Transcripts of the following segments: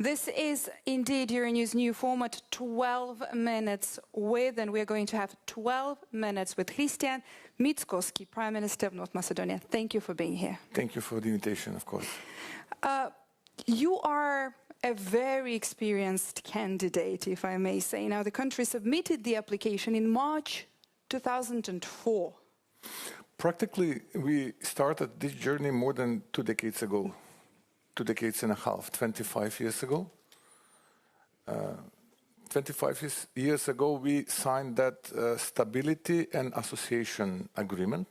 This is indeed Euronews' new format, 12 minutes with, and we're going to have 12 minutes with Christian Mickoski, Prime Minister of North Macedonia. Thank you for being here. Thank you for the invitation, of course. You are a very experienced candidate, if I may say. Now, the country submitted the application in March 2004. Practically, we started this journey more than 2 decades ago. 2 decades and a half, 25 years ago. 25 years ago, we signed that Stability and Association Agreement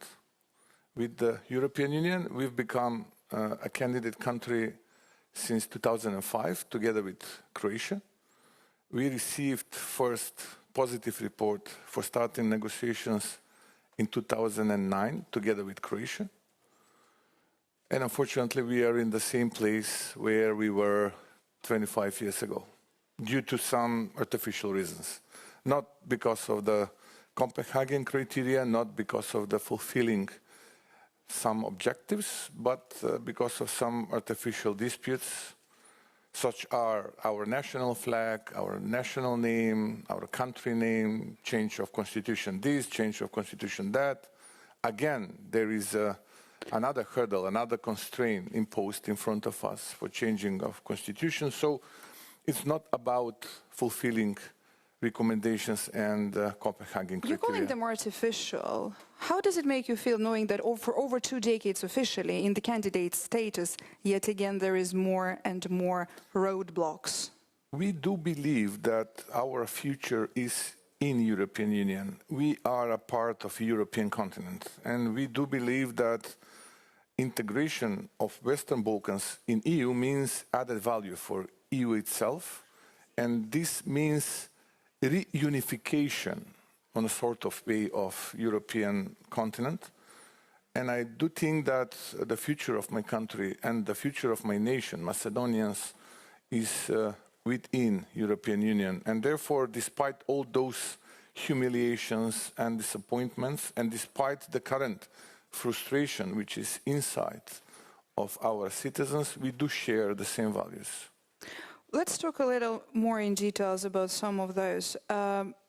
with the European Union. We've become a candidate country since 2005, together with Croatia. We received first positive report for starting negotiations in 2009, together with Croatia. And unfortunately, we are in the same place where we were 25 years ago, due to some artificial reasons. Not because of the Copenhagen criteria, not because of the fulfilling some objectives, but because of some artificial disputes, such are our national flag, our national name, our country name, change of constitution this, change of constitution that. Again, there is another hurdle, another constraint imposed in front of us for changing of constitution. So it's not about fulfilling recommendations and Copenhagen criteria. You're calling them artificial. How does it make you feel knowing that for over 2 decades officially in the candidate status, yet again there is more and more roadblocks? We do believe that our future is in European Union. We are a part of the European continent, and we do believe that integration of Western Balkans in EU means added value for EU itself, and this means reunification on a sort of way of European continent. And I do think that the future of my country and the future of my nation, Macedonians, is within European Union. And therefore, despite all those humiliations and disappointments, and despite the current frustration which is inside of our citizens, we do share the same values. Let's talk a little more in details about some of those.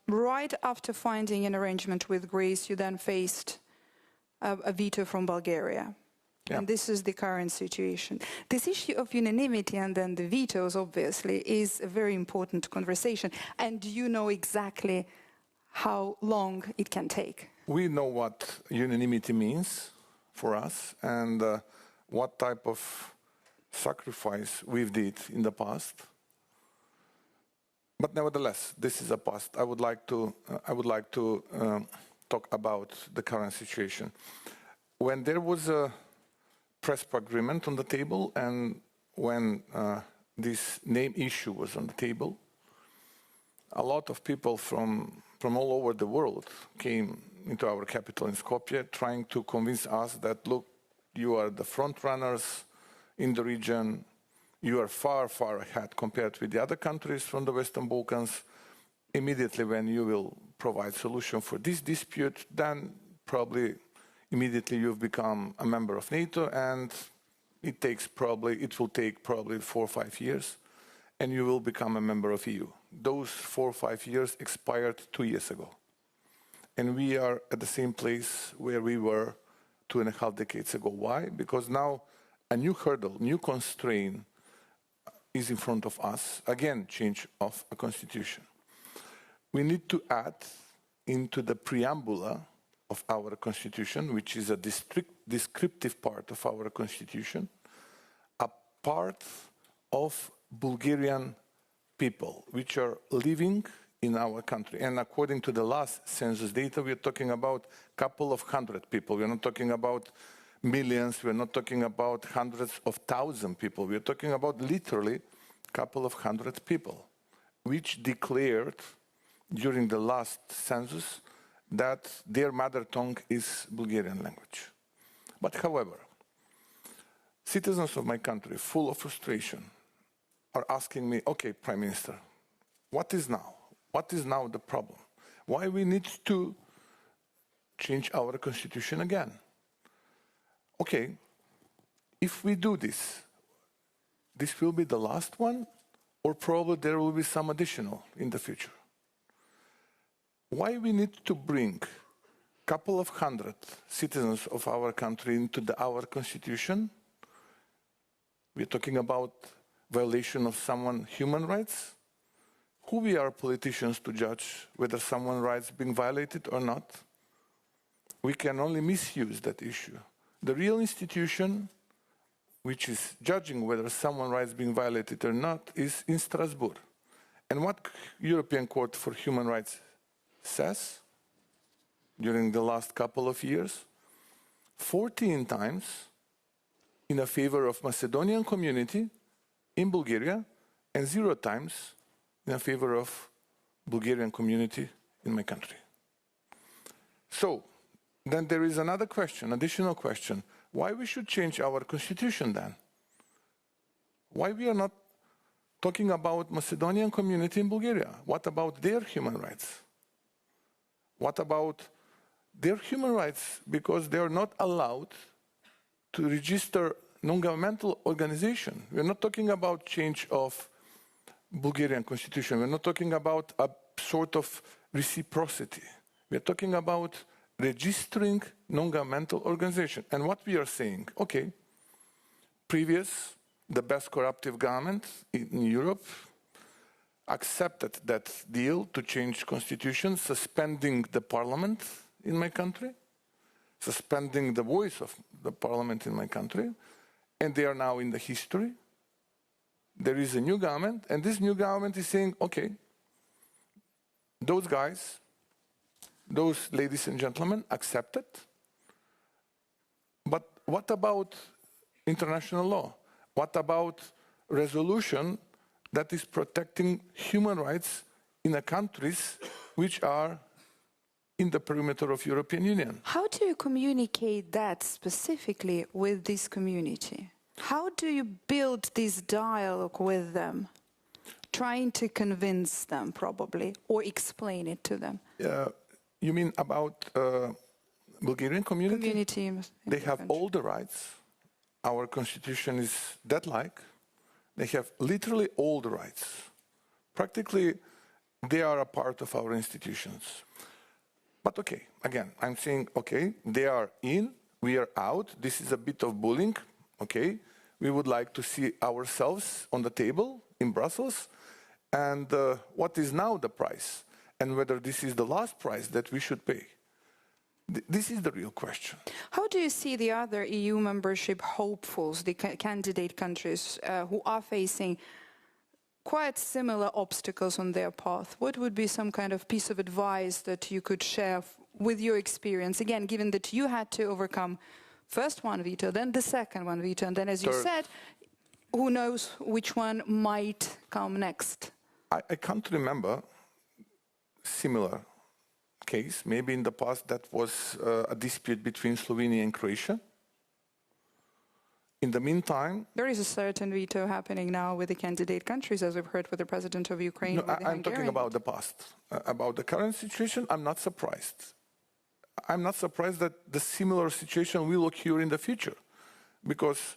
Right after finding an arrangement with Greece, you then faced a veto from Bulgaria. Yeah. And this is the current situation. This issue of unanimity and then the vetoes, obviously, is a very important conversation. And you know exactly how long it can take. We know what unanimity means for us and what type of sacrifice we've did in the past. But nevertheless, this is a past. I would like to talk about the current situation. When there was a Prespa agreement on the table, and when this name issue was on the table, a lot of people from all over the world came into our capital in Skopje, trying to convince us that, look, you are the front runners in the region. You are far, far ahead compared with the other countries from the Western Balkans. Immediately when you will provide solution for this dispute, then probably immediately you've become a member of NATO, and it will take probably 4 or 5 years, and you will become a member of EU. Those 4 or 5 years expired 2 years ago. And we are at the same place where we were 2.5 decades ago. Why? Because now a new hurdle, new constraint is in front of us, again, change of a constitution. We need to add into the preamble of our constitution, which is a descriptive part of our constitution, a part of Bulgarian people which are living in our country. And according to the last census data, we are talking about a couple of hundred people. We are not talking about millions, we're not talking about hundreds of thousands of people. We're talking about literally a couple of hundred people, which declared during the last census that their mother tongue is Bulgarian language. But however, citizens of my country, full of frustration, are asking me, okay, Prime Minister, what is now? What is now the problem? Why we need to change our constitution again? Okay, if we do this, this will be the last one, or probably there will be some additional in the future. Why we need to bring a couple of hundred citizens of our country into our constitution? We're talking about violation of someone's human rights. Who we are politicians to judge whether someone's rights being violated or not? We can only misuse that issue. The real institution which is judging whether someone's rights being violated or not is in Strasbourg. And what European Court for Human Rights says during the last couple of years, 14 times in a favor of Macedonian community in Bulgaria and 0 times in favor of Bulgarian community in my country. So, then there is another question, additional question. Why we should change our constitution then? Why we are not talking about Macedonian community in Bulgaria? What about their human rights? What about their human rights because they are not allowed to register non-governmental organization? We're not talking about change of Bulgarian constitution. We're not talking about a sort of reciprocity. We're talking about registering non-governmental organization. And what we are saying, okay, the best corruptive government in Europe accepted that deal to change constitution, suspending the parliament in my country, suspending the voice of the parliament in my country, and they are now in the history. There is a new government, and this new government is saying, okay, those guys, those ladies and gentlemen accept it, but what about international law? What about resolution that is protecting human rights in the countries which are in the perimeter of European Union? How do you communicate that specifically with this community? How do you build this dialogue with them, trying to convince them probably, or explain it to them? You mean about Bulgarian community? They have all the rights. Our constitution is that-like. They have literally all the rights. Practically, they are a part of our institutions. But okay, again, I'm saying, okay, they are in, we are out. This is a bit of bullying, okay? We would like to see ourselves on the table in Brussels. And what is now the price? And whether this is the last price that we should pay. This is the real question. How do you see the other EU membership hopefuls, the candidate countries who are facing quite similar obstacles on their path? What would be some kind of piece of advice that you could share with your experience? Again, given that you had to overcome first one veto, then the second one veto, and then, as you said, who knows which one might come next? I can't remember similar case. Maybe in the past that was a dispute between Slovenia and Croatia. In the meantime... There is a certain veto happening now with the candidate countries, as we've heard with the president of Ukraine. No, I'm talking about the past. About the current situation, I'm not surprised. I'm not surprised that the similar situation will occur in the future. Because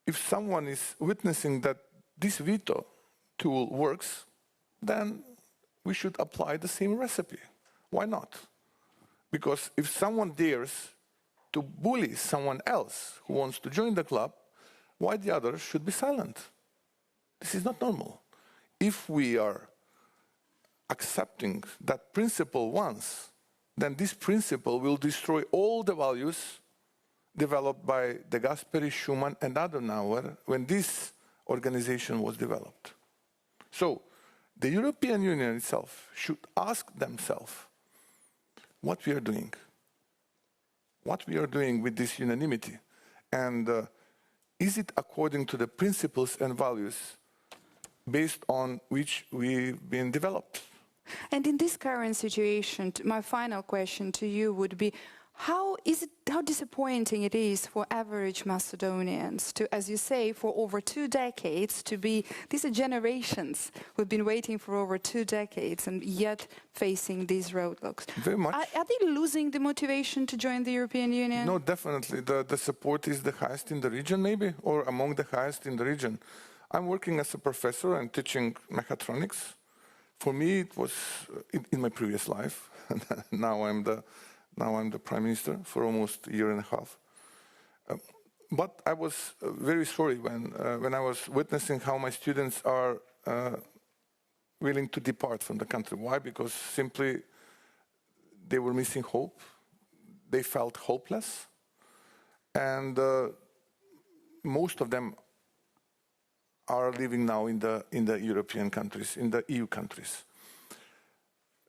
if someone is witnessing that this veto tool works, then we should apply the same recipe. Why not? Because if someone dares to bully someone else who wants to join the club, why the others should be silent? This is not normal. If we are accepting that principle once, then this principle will destroy all the values developed by De Gasperi, Schuman, and Adenauer when this organization was developed. So, the European Union itself should ask themselves what we are doing. What we are doing with this unanimity. And is it according to the principles and values based on which we've been developed? And in this current situation, my final question to you would be, how disappointing it is for average Macedonians to, as you say, for over 2 decades to be, these are generations who've been waiting for over 2 decades and yet facing these roadblocks. Very much. Are they losing the motivation to join the European Union? No, definitely. The support is the highest in the region, maybe, or among the highest in the region. I'm working as a professor and teaching mechatronics. For me, it was in my previous life. now I'm the prime minister for almost a year and a half. But I was very sorry when I was witnessing how my students are willing to depart from the country. Why? Because simply they were missing hope. They felt hopeless. And most of them are living now in the European countries, in the EU countries.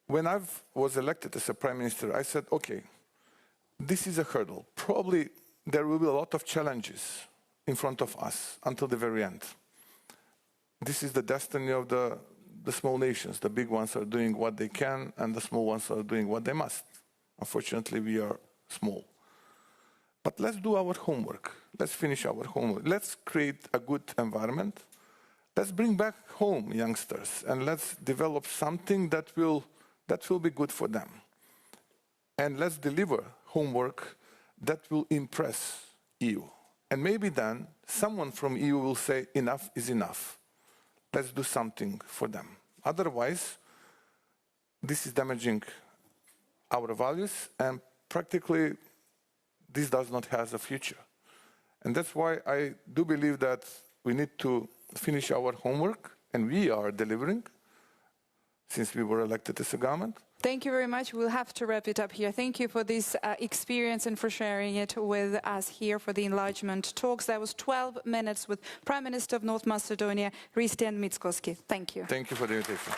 When I was elected as a prime minister, I said, okay, this is a hurdle. Probably there will be a lot of challenges in front of us until the very end. This is the destiny of the small nations. The big ones are doing what they can, and the small ones are doing what they must. Unfortunately, we are small. But let's do our homework. Let's finish our homework. Let's create a good environment. Let's bring back home youngsters, and let's develop something that will be good for them. And let's deliver homework that will impress EU. And maybe then someone from EU will say, enough is enough. Let's do something for them. Otherwise, this is damaging our values, and practically this does not have a future. And that's why I do believe that we need to finish our homework, and we are delivering since we were elected as a government. Thank you very much. We'll have to wrap it up here. Thank you for this experience and for sharing it with us here for the enlargement talks. That was 12 minutes with Prime Minister of North Macedonia, Mickoski. Thank you. Thank you for the invitation.